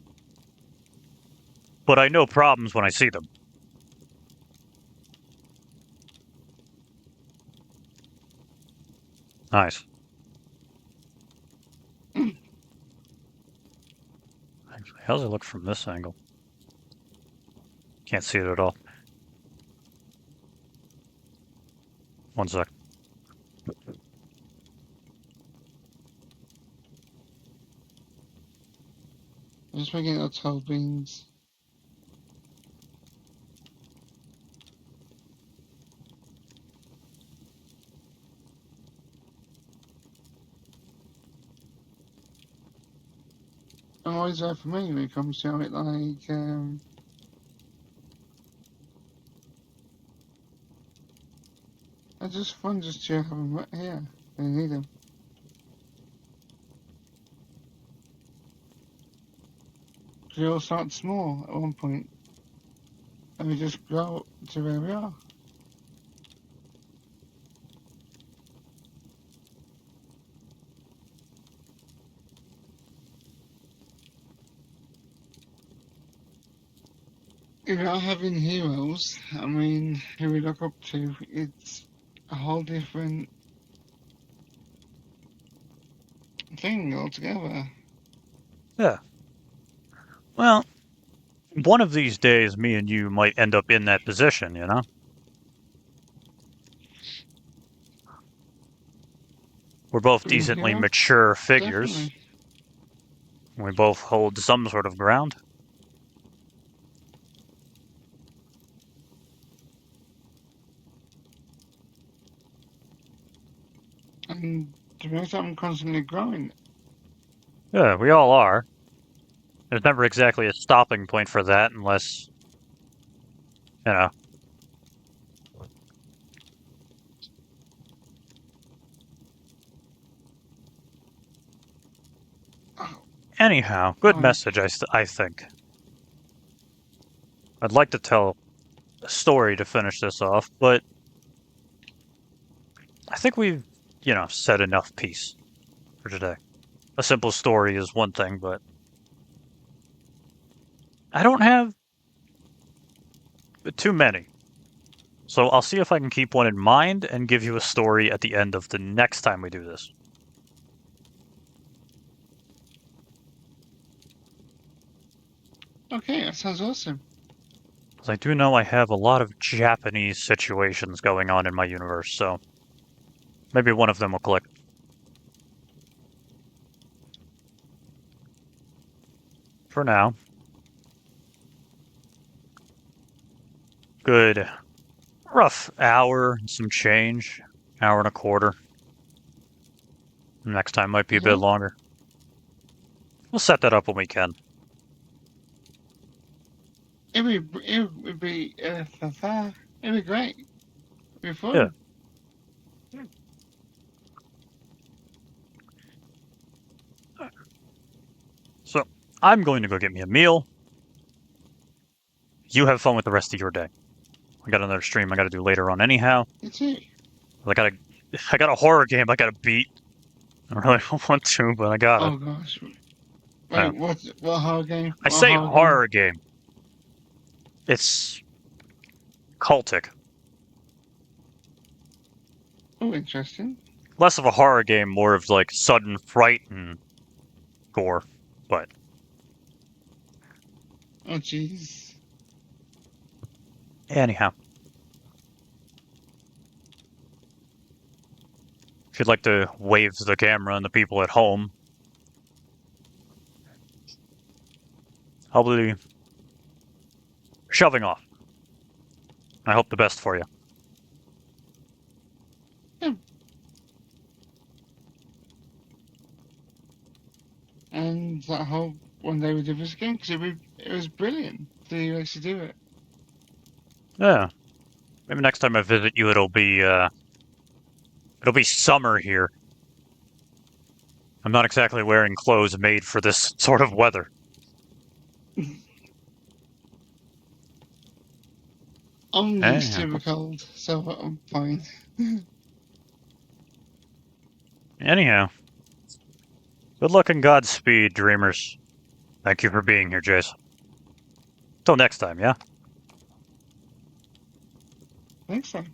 but I know problems when I see them. Nice. Actually, how does it look from this angle? Can't see it at all. One sec. I'm just making little toe beans. Always there for me when it comes to it, like it's just fun just to have them right here. I need them. We all start small at one point, and we just grow to where we are. Without having heroes, I mean, who we look up to, it's a whole different thing altogether. Yeah. Well, one of these days, me and you might end up in that position, you know? We're both Being decently heroes, mature figures. definitely. We both hold some sort of ground. And to be honest, I'm constantly growing. Yeah, we all are. There's never exactly a stopping point for that unless, you know. Anyhow, good Alright. message, I think. I'd like to tell a story to finish this off, but I think we've, said enough peace for today. A simple story is one thing, but I don't have too many. So I'll see if I can keep one in mind and give you a story at the end of the next time we do this. Okay, that sounds awesome. Because I do know I have a lot of Japanese situations going on in my universe, so maybe one of them will click. For now. Good. Rough hour and some change. Hour and a quarter. Next time might be a bit longer. We'll set that up when we can. It'd be great. It'd be fun. Yeah. So, I'm going to go get me a meal. You have fun with the rest of your day. I got another stream I gotta do later on anyhow. You too. I got a horror game I gotta beat. I really don't want to, but I gotta. Oh gosh. Wait, what horror game? I say horror game. It's cultic. Oh, interesting. Less of a horror game, more of like sudden fright and gore, but. Oh jeez. Anyhow. If you'd like to wave to the camera and the people at home, I'll be shoving off. I hope the best for you. Yeah. And I hope one day we do this again because it was brilliant to actually do it. Yeah. Maybe next time I visit you, it'll be summer here. I'm not exactly wearing clothes made for this sort of weather. I'm used to the cold, so I'm fine. Anyhow. Good luck and Godspeed, dreamers. Thank you for being here, Jace. Till next time, yeah? Thanks, then.